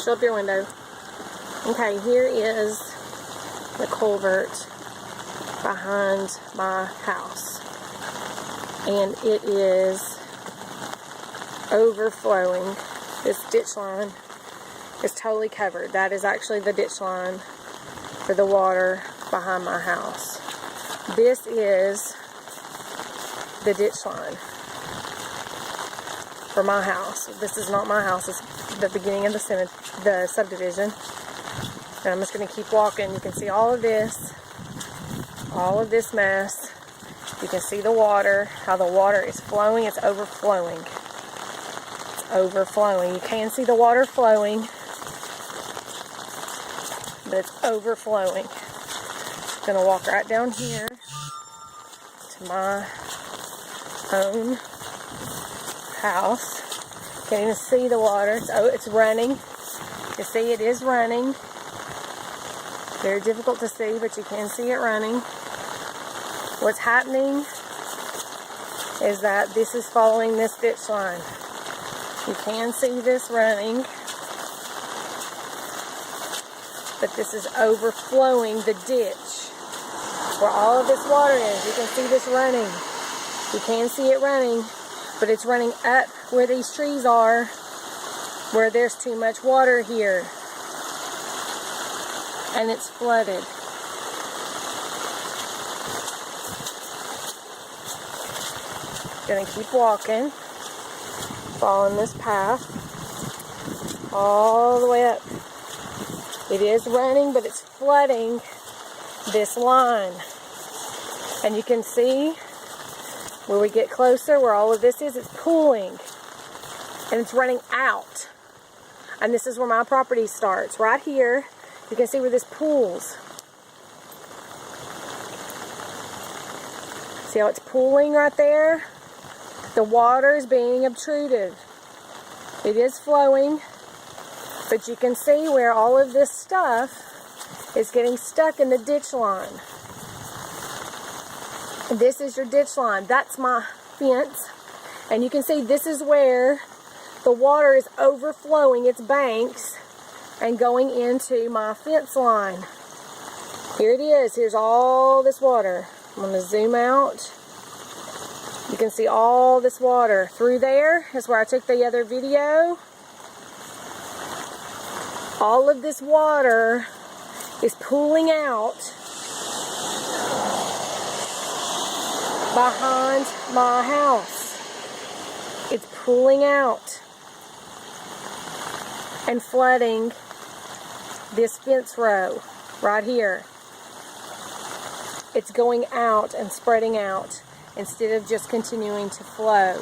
Show up your window. Okay, here is the culvert behind my house. And it is overflowing. This ditch line is totally covered. That is actually the ditch line for the water behind my house. This is the ditch line for my house. This is not my house. It's the beginning of the subdivision. And I'm just going to keep walking. You can see all of this mess. You can see the water, how the water is flowing. It's overflowing. It's overflowing. You can see the water flowing, but it's overflowing. I'm going to walk right down here to my own house. Can't even see the water. It's running. You see it is running. Very difficult to see, but you can see it running. What's happening is that this is following this ditch line. You can see this running, but this is overflowing the ditch where all of this water is. You can see this running. You can see it running, but it's running up where these trees are, where there's too much water here. And it's flooded. Gonna keep walking, following this path all the way up. It is running, but it's flooding this line. And you can see where we get closer, where all of this is, it's pooling. And it's running out. And this is where my property starts, right here. You can see where this pools. See how it's pooling right there? The water is being obtruded. It is flowing, but you can see where all of this stuff is getting stuck in the ditch line. This is your ditch line. That's my fence. And you can see this is where the water is overflowing its banks and going into my fence line. Here it is. Here's all this water. I'm going to zoom out. You can see all this water. Through there is where I took the other video. All of this water is pooling out behind my house. It's pooling out and flooding this fence row right here. It's going out and spreading out instead of just continuing to flow.